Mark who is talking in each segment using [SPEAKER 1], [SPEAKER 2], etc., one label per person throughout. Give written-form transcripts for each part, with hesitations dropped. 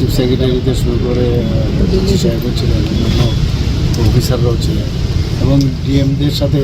[SPEAKER 1] Chief সেক্রেটারিতে শুরু করে DC সাহেবও ছিলেন, অন্যান্য অফিসাররাও ছিলেন এবং ডিএমদের সাথে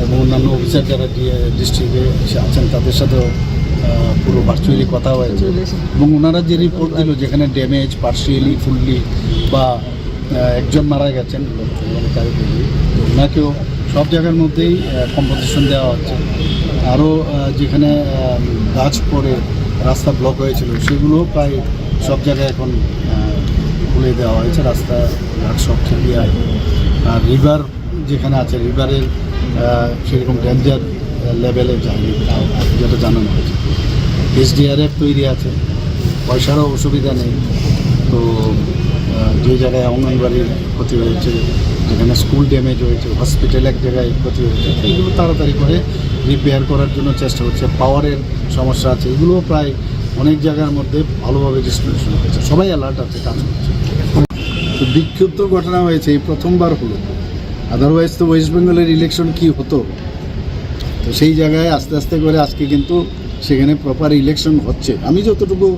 [SPEAKER 1] এবং অন্যান্য অফিসার যারা ডিস্ট্রিক্টে আছেন তাদের সাথেও পুরো ভার্চুয়ালি কথা হয়েছে এবং ওনারা যে রিপোর্ট দিল যেখানে ড্যামেজ পার্শিয়ালি ফুললি বা একজন মারা গেছেন ওনাকেও সব জায়গার মধ্যেই কম্পোজিশন দেওয়া হচ্ছে। আরও যেখানে গাছ পড়ে রাস্তা ব্লক হয়েছিল সেগুলো প্রায় সব জায়গায় এখন খুলে দেওয়া হয়েছে, রাস্তা ঘাট সব ঠিকই আছে। আর রিভার যেখানে আছে রিভারের সেরকম ডেঞ্জার লেভেলে যায়নি যেটা জানানো হয়েছে। SDRF তৈরি আছে, পয়সারও অসুবিধা নেই। তো যে জায়গায় অঙ্গনবাড়ির ক্ষতি হয়েছে, যেখানে স্কুল ড্যামেজ হয়েছে, হসপিটাল এক জায়গায় ক্ষতি হয়েছে, এইগুলো তাড়াতাড়ি করে রিপেয়ার করার জন্য চেষ্টা হচ্ছে। পাওয়ারের সমস্যা আছে, এগুলোও প্রায় অনেক জায়গার মধ্যে ভালোভাবে ডিস্ট্রিবিউশন হয়েছে, সবাই অ্যালার্ট আছে, কাজ করছে। তো বিক্ষুব্ধ ঘটনা হয়েছে এই প্রথমবার হলো, আদারওয়াইজ তো ওয়েস্ট বেঙ্গলের ইলেকশন কি হতো। তো সেই জায়গায় আস্তে আস্তে করে আজকে কিন্তু সেখানে প্রপার ইলেকশন হচ্ছে। আমি যতটুকু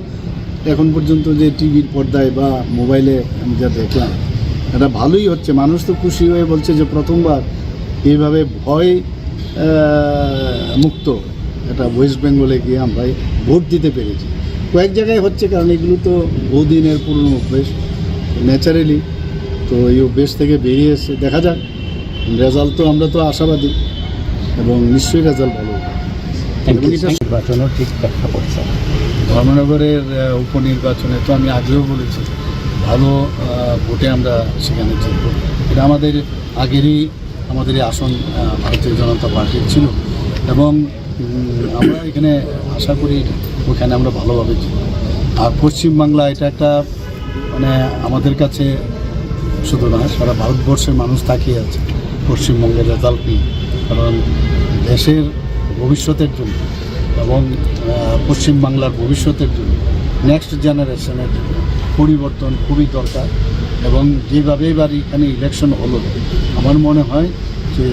[SPEAKER 1] এখন পর্যন্ত যে টিভির পর্দায় বা মোবাইলে আমি যা দেখলাম এটা ভালোই হচ্ছে। মানুষ তো খুশি হয়ে বলছে যে প্রথমবার এইভাবে ভয় মুক্ত এটা ওয়েস্ট বেঙ্গলে গিয়ে আমরা ভোট দিতে পেরেছি। কয়েক জায়গায় হচ্ছে কারণ এগুলো তো বহুদিনের পুরনো অভ্যেস, ন্যাচারালি তো এই অভ্যেস থেকে বেরিয়ে এসছে। দেখা যাক রেজাল্ট, তো আমরা তো আশাবাদী এবং নিশ্চয়ই রেজাল্ট ভালো হবে।
[SPEAKER 2] নির্বাচনও ঠিক ব্যাখ্যা করছে।
[SPEAKER 1] ধর্মনগরের উপনির্বাচনে তো আমি আগেও বলেছি ভালো ভোটে আমরা সেখানে জিতব। এটা আমাদের আগেরই আসন ভারতীয় জনতা পার্টির ছিল এবং আমরা এখানে আশা করি ওখানে আমরা ভালোভাবে জিতব। আর পশ্চিমবাংলা এটা একটা মানে আমাদের কাছে শুধু না, সারা ভারতবর্ষের মানুষ তাকিয়ে আছে পশ্চিমবঙ্গের রেজাল্ট নিয়ে। কারণ দেশের ভবিষ্যতের জন্য এবং পশ্চিমবাংলার ভবিষ্যতের জন্য, নেক্সট জেনারেশনের জন্য পরিবর্তন খুবই দরকার। এবং যেভাবে এবার এখানে ইলেকশন হলো আমার মনে হয় যে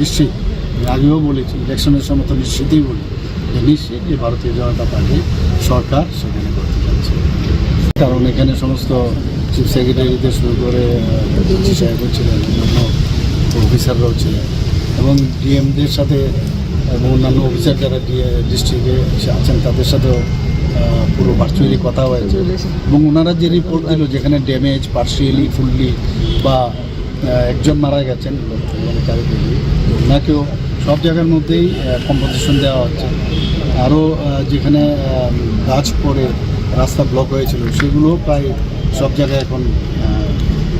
[SPEAKER 1] নিশ্চিত, আমি আগেও বলেছি ইলেকশনের সময় তো নিশ্চিতই বলি যে নিশ্চিত যে ভারতীয় জনতা পার্টি সরকার সেখানে করতে যাচ্ছে। কারণ এখানে সমস্ত চিফ সেক্রেটারিতে শুরু করে ডিসি সাহেবও ছিলেন, অন্যান্য অফিসাররাও ছিলেন এবং ডিএমদের সাথে এবং অন্যান্য অফিসার যারা ডিস্ট্রিক্টে আছেন তাদের সাথেও পুরো ভার্চুয়ালি কথা হয়েছে এবং ওনারা যে রিপোর্ট দিল যেখানে ড্যামেজ পার্শিয়ালি ফুললি বা একজন মারা গেছেন ওনাকেও সব জায়গার মধ্যেই কম্পোজিশন দেওয়া হচ্ছে। আরও যেখানে গাছ পড়ে রাস্তা ব্লক হয়েছিল সেগুলো প্রায় সব জায়গায় এখন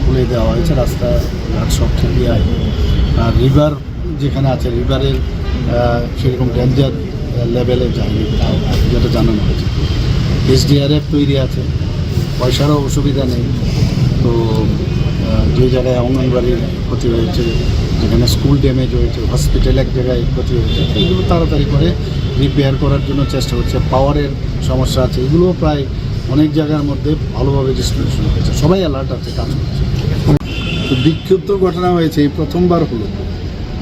[SPEAKER 1] খুলে দেওয়া হয়েছে, রাস্তা ঘাট সব ঠিকই আছে। আর রিভার যেখানে আছে রিভারের সেরকম ডেঞ্জার লেভেলে যায়নি যেটা জানানো হয়েছে। SDRF তৈরি আছে, পয়সারও অসুবিধা নেই। তো যে জায়গায় অঙ্গনবাড়ির ক্ষতি হয়েছে, যেখানে স্কুল ড্যামেজ হয়েছে, হসপিটাল এক জায়গায় ক্ষতি হয়েছে, এইগুলো তাড়াতাড়ি করে রিপেয়ার করার জন্য চেষ্টা হচ্ছে। পাওয়ারের সমস্যা আছে, এগুলোও প্রায় অনেক জায়গার মধ্যে ভালোভাবে ডিস্ট্রিবিউশন হয়েছে, সবাই অ্যালার্ট আছে, কাজ করছে। তো বিক্ষুব্ধ ঘটনা হয়েছে এই প্রথমবার হলো,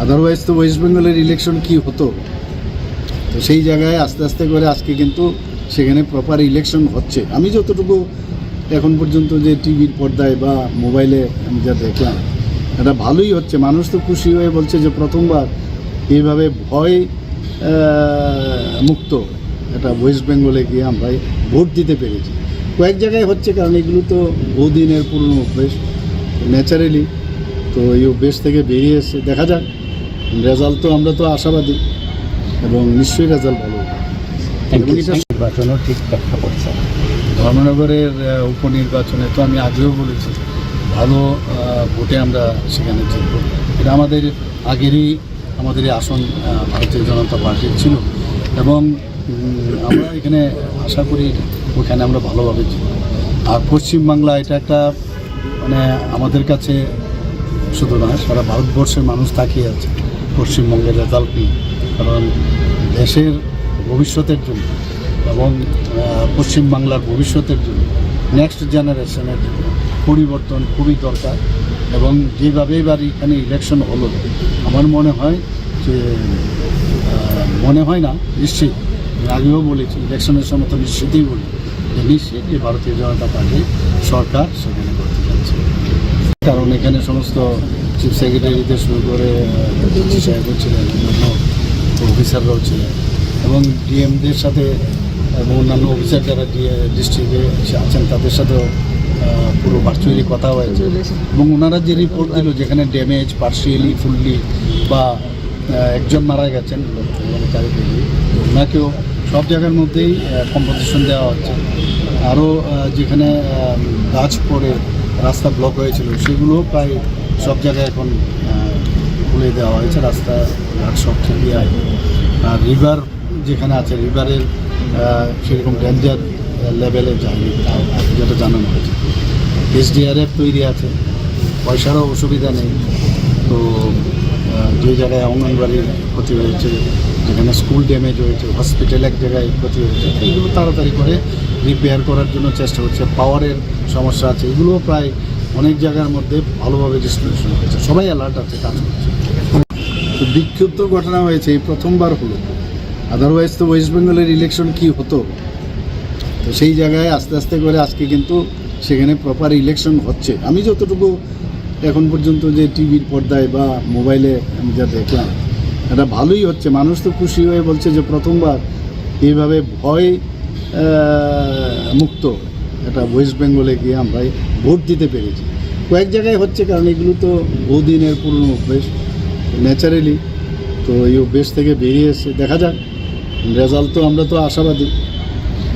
[SPEAKER 1] আদারওয়াইজ তো ওয়েস্ট বেঙ্গলের ইলেকশন কি হতো। তো সেই জায়গায় আস্তে আস্তে করে আজকে কিন্তু সেখানে প্রপার ইলেকশন হচ্ছে। আমি যতটুকু এখন পর্যন্ত যে টিভির পর্দায় বা মোবাইলে আমি যা দেখলাম এটা ভালোই হচ্ছে। মানুষ তো খুশি হয়ে বলছে যে প্রথমবার এইভাবে ভয় মুক্ত এটা ওয়েস্ট বেঙ্গলে গিয়ে আমরা ভোট দিতে পেরেছি। কয়েক জায়গায় হচ্ছে কারণ এগুলো তো বহুদিনের পুরনো অভ্যেস, ন্যাচারালি তো এই অভ্যেস থেকে বেরিয়ে এসছে। দেখা যাক রেজাল্ট, তো আমরা তো আশাবাদী এবং নিশ্চয়ই রেজাল্ট ভালো হবে।
[SPEAKER 2] নির্বাচনও ঠিক ব্যাখ্যা করছে।
[SPEAKER 1] ধর্মনগরের উপনির্বাচনে তো আমি আগেও বলেছি ভালো ভোটে আমরা সেখানে জিতব। এটা আমাদেরই আসন ভারতীয় জনতা পার্টির ছিল এবং আমরা এখানে আশা করি ওখানে আমরা ভালোভাবে জিতব। আর পশ্চিমবাংলা এটা একটা মানে আমাদের কাছে শুধু না, সারা ভারতবর্ষের মানুষ তাকিয়ে আছে পশ্চিমবঙ্গের রেজাল্ট নিয়ে। কারণ দেশের ভবিষ্যতের জন্য এবং পশ্চিমবাংলার ভবিষ্যতের জন্য, নেক্সট জেনারেশনের জন্য পরিবর্তন খুবই দরকার। এবং যেভাবে এবার এখানে ইলেকশন হলো আমার মনে হয় নিশ্চিত, আমি আগেও বলেছি ইলেকশনের সময় তো নিশ্চিতই বলি যে নিশ্চিত যে ভারতীয় জনতা পার্টি সরকার সেখানে করতে যাচ্ছে। কারণ এখানে সমস্ত চিফ সেক্রেটারিদের শুরু করে ডিসি সাহেবও ছিলেন, অন্যান্য অফিসাররাও ছিলেন এবং ডিএমদের সাথে এবং অন্যান্য অফিসার যারা ডিস্ট্রিক্টে আছেন তাদের সাথেও পুরো ভার্চুয়ালি কথা হয়েছে এবং ওনারা যে রিপোর্ট দিল যেখানে ড্যামেজ পার্শিয়ালি ফুললি বা একজন মারা গেছেন ওনাকেও সব জায়গার মধ্যেই কম্পোজিশন দেওয়া হচ্ছে। আরও যেখানে গাছ পড়ে রাস্তা ব্লক হয়েছিল সেগুলো প্রায় সব জায়গায় এখন খুলে দেওয়া হয়েছে, রাস্তা ঘাট সব ঠিকই আছে। আর রিভার যেখানে আছে রিভারের সেরকম ডেঞ্জার লেভেলে যায়নি যেটা জানানো হয়েছে। SDRF তৈরি আছে, পয়সারও অসুবিধা নেই। তো যে জায়গায় অঙ্গনবাড়ির ক্ষতি হয়েছে, যেখানে স্কুল ড্যামেজ হয়েছে, হসপিটাল এক জায়গায় ক্ষতি হয়েছে, এইগুলো তাড়াতাড়ি করে রিপেয়ার করার জন্য চেষ্টা হচ্ছে। পাওয়ারের সমস্যা আছে, এগুলোও প্রায় অনেক জায়গার মধ্যে ভালোভাবে ডিস্ট্রিবিউশন হয়েছে, সবাই অ্যালার্ট আছে, কাজ করছে। তো বিক্ষিপ্ত ঘটনা হয়েছে, এই প্রথমবার হলো। আদারওয়াইজ তো ওয়েস্ট বেঙ্গলের ইলেকশন কি হতো, তো সেই জায়গায় আস্তে আস্তে করে আজকে কিন্তু সেখানে প্রপার ইলেকশন হচ্ছে। আমি যতটুকু এখন পর্যন্ত যে টিভির পর্দায় বা মোবাইলে আমি যা দেখলাম, এটা ভালোই হচ্ছে। মানুষ তো খুশি হয়ে বলছে যে প্রথমবার এইভাবে ভয় মুক্ত এটা ওয়েস্ট বেঙ্গলে গিয়ে আমরা ভোট দিতে পেরেছি। কয়েক জায়গায় হচ্ছে, কারণ এগুলো তো বহুদিনের পুরনো অভ্যেস ন্যাচারালি। তো এই অভ্যেস থেকে বেরিয়ে এসে দেখা যাক রেজাল্ট। তো আমরা তো আশাবাদী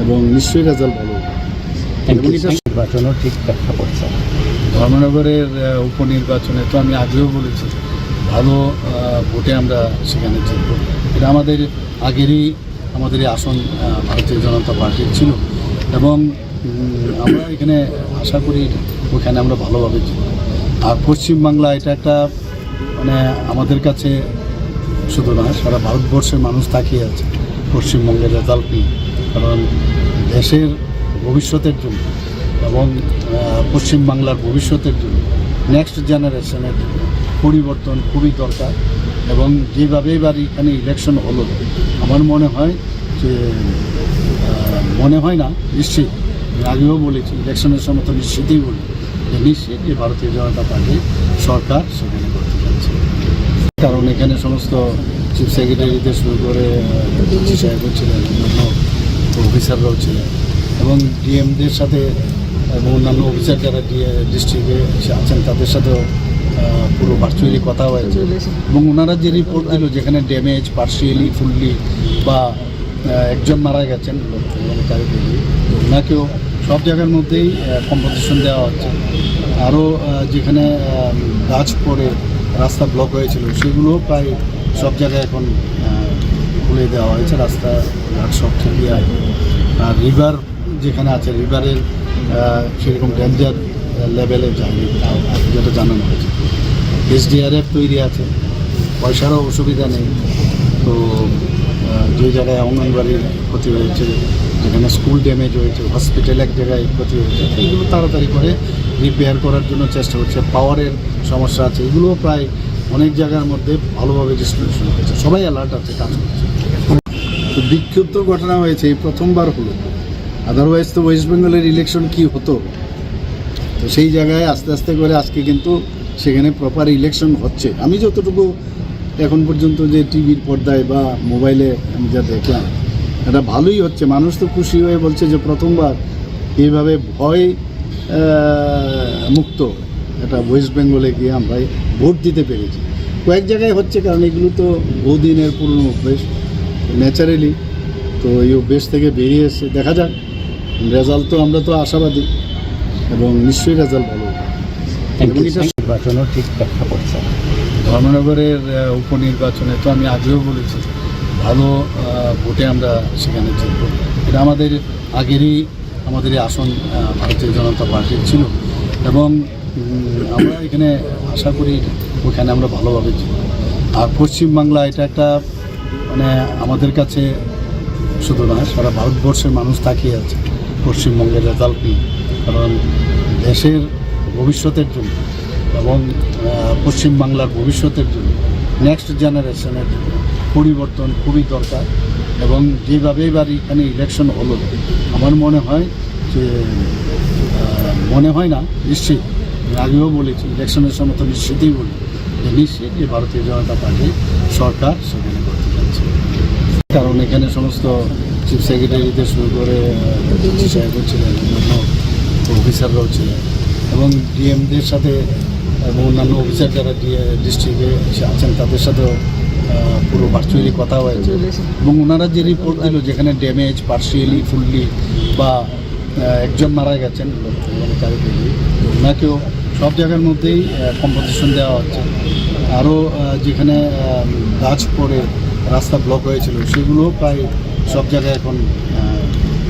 [SPEAKER 1] এবং নিশ্চয়ই রেজাল্ট ভালো হবে।
[SPEAKER 2] নির্বাচনও ঠিক ব্যাখ্যা করছে।
[SPEAKER 1] ধর্মনগরের উপনির্বাচনে তো আমি আগেও বলেছি ভালো ভোটে আমরা সেখানে জিতব। এটা আমাদের আগেরই আসন ভারতীয় জনতা পার্টির ছিল এবং আমরা এখানে আশা করি ওখানে আমরা ভালোভাবে জিতব। আর পশ্চিমবাংলা এটা একটা মানে আমাদের কাছে শুধু না, সারা ভারতবর্ষের মানুষ তাকিয়ে আছে পশ্চিমবঙ্গের রেজাল্ট নিয়ে। কারণ দেশের ভবিষ্যতের জন্য এবং পশ্চিমবাংলার ভবিষ্যতের জন্য নেক্সট জেনারেশনের পরিবর্তন খুবই দরকার। এবং যেভাবে এবার এখানে ইলেকশন হলো, আমার মনে হয় যে নিশ্চিত, আগেও বলেছি ইলেকশনের সময় তো নিশ্চিতই বলি যে নিশ্চিত যে ভারতীয় জনতা পার্টি সরকার সেখানে করতে যাচ্ছে। কারণ এখানে সমস্ত চিফ সেক্রেটারিদের শুরু করে ডিসি সাহেবও ছিলেন, অন্যান্য অফিসাররাও ছিলেন এবং ডিএমদের সাথে এবং অন্যান্য অফিসার যারা ডিস্ট্রিক্টে আছেন তাদের সাথেও পুরো ভার্চুয়ালি কথা হয়েছে এবং ওনারা যে রিপোর্ট দিল যেখানে ড্যামেজ পার্শিয়ালি ফুললি বা একজন মারা গেছেন ওনাকেও সব জায়গার মধ্যেই কম্পোজিশন দেওয়া হচ্ছে। আরও যেখানে গাছ পড়ে রাস্তা ব্লক হয়েছিল সেগুলো প্রায় সব জায়গায় এখন খুলে দেওয়া হয়েছে, রাস্তা ঘাট সব ঠিকই আছে। আর রিভার যেখানে আছে রিভারের সেরকম ডেঞ্জার লেভেলে যায়নি যেটা জানানো হয়েছে। SDRF তৈরি আছে, পয়সারও অসুবিধা নেই। তো যে জায়গায় অঙ্গনবাড়ির ক্ষতি হয়েছে, যেখানে স্কুল ড্যামেজ হয়েছে, হসপিটাল এক জায়গায় ক্ষতি হয়েছে, এইগুলো তাড়াতাড়ি করে রিপেয়ার করার জন্য চেষ্টা হচ্ছে। পাওয়ারের সমস্যা আছে, এগুলোও প্রায় অনেক জায়গার মধ্যে ভালোভাবে ডিস্ট্রিবিউশন হয়েছে, সবাই অ্যালার্ট আছে, কাজ করছে। তো বিক্ষিপ্ত ঘটনা হয়েছে, এই প্রথমবার হলো। আদারওয়াইজ তো ওয়েস্ট বেঙ্গলের ইলেকশন কি হতো, তো সেই জায়গায় আস্তে আস্তে করে আজকে কিন্তু সেখানে প্রপার ইলেকশন হচ্ছে। আমি যতটুকু এখন পর্যন্ত যে টিভির পর্দায় বা মোবাইলে আমি যা দেখলাম, এটা ভালোই হচ্ছে। মানুষ তো খুশি হয়ে বলছে যে প্রথমবার এইভাবে ভয় মুক্ত এটা ওয়েস্ট বেঙ্গলে গিয়ে আমরা ভোট দিতে পেরেছি। কয়েক জায়গায় হচ্ছে, কারণ এগুলো তো বহুদিনের পুরনো অভ্যেস ন্যাচারালি। তো এই অভ্যেস থেকে বেরিয়ে এসে দেখা যাক রেজাল্ট। তো আমরা তো আশাবাদী এবং নিশ্চয়ই রেজাল্ট ভালো হবে।
[SPEAKER 2] নির্বাচনও ঠিক ব্যাখ্যা করছে।
[SPEAKER 1] ধর্মনগরের উপনির্বাচনে তো আমি আগেও বলেছি ভালো ভোটে আমরা সেখানে জিতব। এটা আমাদেরই আসন ভারতীয় জনতা পার্টির ছিল এবং আমরা এখানে আশা করি ওখানে আমরা ভালোভাবে জিতব। আর পশ্চিমবাংলা এটা একটা মানে আমাদের কাছে শুধু না, সারা ভারতবর্ষের মানুষ তাকিয়ে আছে পশ্চিমবঙ্গের রেজাল্ট নিয়ে। কারণ দেশের ভবিষ্যতের জন্য এবং পশ্চিমবাংলার ভবিষ্যতের জন্য নেক্সট জেনারেশনের পরিবর্তন খুবই দরকার। এবং যেভাবে এবার এখানে ইলেকশন হলো, আমার মনে হয় যে মনে হয় না নিশ্চিত, আমি আগেও বলেছি ইলেকশনের সময় তো নিশ্চিতই বলি যে নিশ্চিত যে ভারতীয় জনতা পার্টি সরকার সেখানে করতে যাচ্ছে। কারণ এখানে সমস্ত চিফ সেক্রেটারিদের শুরু করে ডিসি সাহেবও ছিলেন, অন্যান্য অফিসাররাও ছিলেন এবং ডিএমদের সাথে এবং অন্যান্য অফিসার যারা ডিস্ট্রিক্টে আছেন তাদের সাথেও পুরো ভার্চুয়ালি কথা হয়েছে এবং ওনারা যে রিপোর্ট দিল যেখানে ড্যামেজ পার্শিয়ালি ফুললি বা একজন মারা গেছেন ওনাকেও সব জায়গার মধ্যেই কম্পোজিশন দেওয়া হচ্ছে। আরও যেখানে গাছ পড়ে রাস্তা ব্লক হয়েছিল সেগুলো প্রায় সব জায়গায় এখন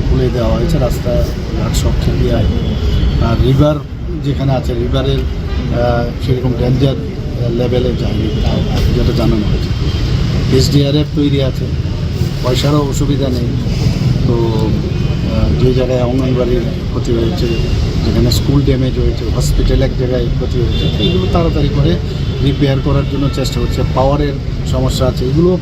[SPEAKER 1] খুলে দেওয়া হয়েছে, রাস্তা ঘাট সব ঠিকই আছে। আর রিভার যেখানে আছে রিভারের সেরকম ডেঞ্জার লেভেলে যায়নি যেটা জানানো হয়েছে। SDRF তৈরি আছে, পয়সারও অসুবিধা নেই। তো যে জায়গায় অঙ্গনবাড়ির ক্ষতি হয়েছে, যেখানে স্কুল ড্যামেজ হয়েছে, হসপিটাল এক জায়গায় ক্ষতি হয়েছে, এইগুলো তাড়াতাড়ি করে রিপেয়ার করার জন্য চেষ্টা হচ্ছে। পাওয়ারের সমস্যা আছে, এগুলো